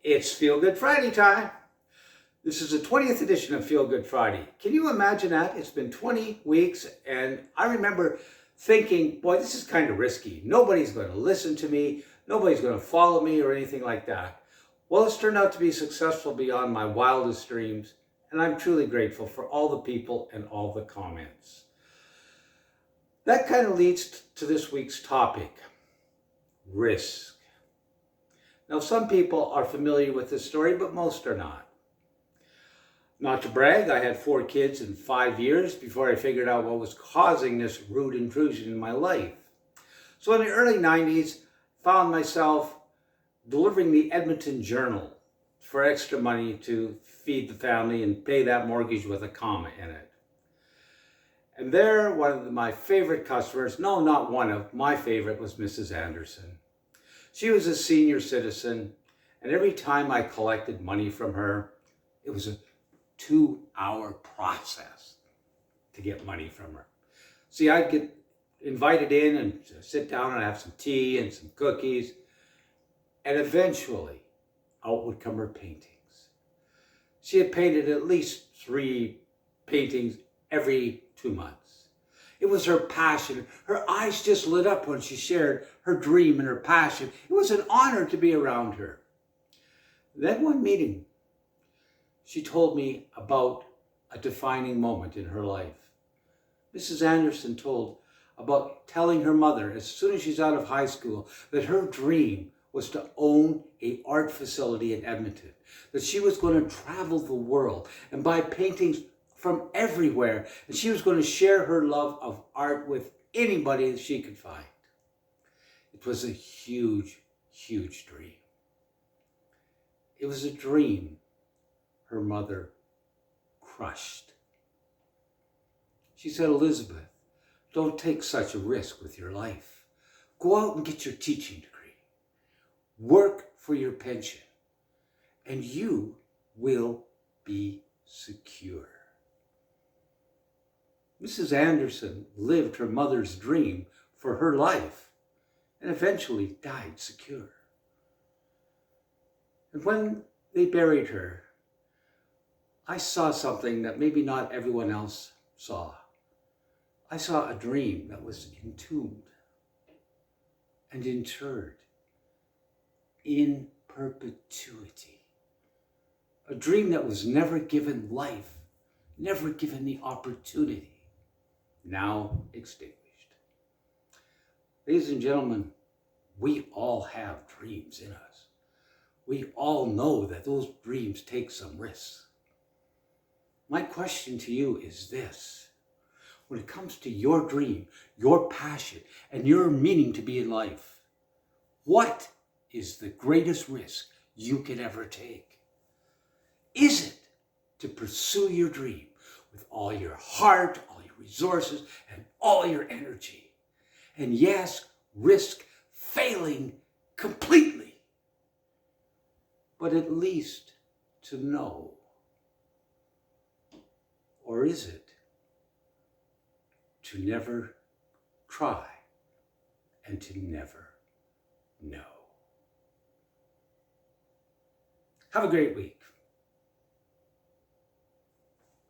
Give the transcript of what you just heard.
It's Feel Good Friday time. This is the 20th edition of Feel Good Friday. Can you imagine that? It's been 20 weeks, and I remember thinking, boy, this is kind of risky. Nobody's going to listen to me. Nobody's going to follow me or anything like that. Well, it's turned out to be successful beyond my wildest dreams, and I'm truly grateful for all the people and all the comments. That kind of leads to this week's topic, risk. Now, some people are familiar with this story, but most are not. Not to brag, I had 4 kids in 5 years before I figured out what was causing this rude intrusion in my life. So in the early 90s, found myself delivering the Edmonton Journal for extra money to feed the family and pay that mortgage with a comma in it. And there, one of my favorite customers, no, not one of, my favorite was Mrs. Anderson. She was a senior citizen, and every time I collected money from her, it was a 2-hour process to get money from her. See, I'd get invited in and sit down and have some tea and some cookies, and eventually out would come her paintings. She had painted at least 3 paintings every 2 months. It was her passion. Her eyes just lit up when she shared her dream and her passion. It was an honor to be around her. Then one meeting, she told me about a defining moment in her life. Mrs. Anderson told about telling her mother, as soon as she's out of high school, that her dream was to own an art facility in Edmonton, that she was going to travel the world and buy paintings from everywhere, and she was going to share her love of art with anybody that she could find. It was a huge, huge dream. It was a dream her mother crushed. She said, "Elizabeth, don't take such a risk with your life. Go out and get your teaching degree. Work for your pension, and you will be secure." Mrs. Anderson lived her mother's dream for her life and eventually died secure. And when they buried her, I saw something that maybe not everyone else saw. I saw a dream that was entombed and interred in perpetuity. A dream that was never given life, never given the opportunity, now extinguished. Ladies and gentlemen, we all have dreams in us. We all know that those dreams take some risks. My question to you is this: when it comes to your dream, your passion, and your meaning to be in life, what is the greatest risk you can ever take? Is it to pursue your dream with all your heart, all your resources, and all your energy? And yes, risk failing completely, but at least to know? Or is it to never try and to never know? Have a great week.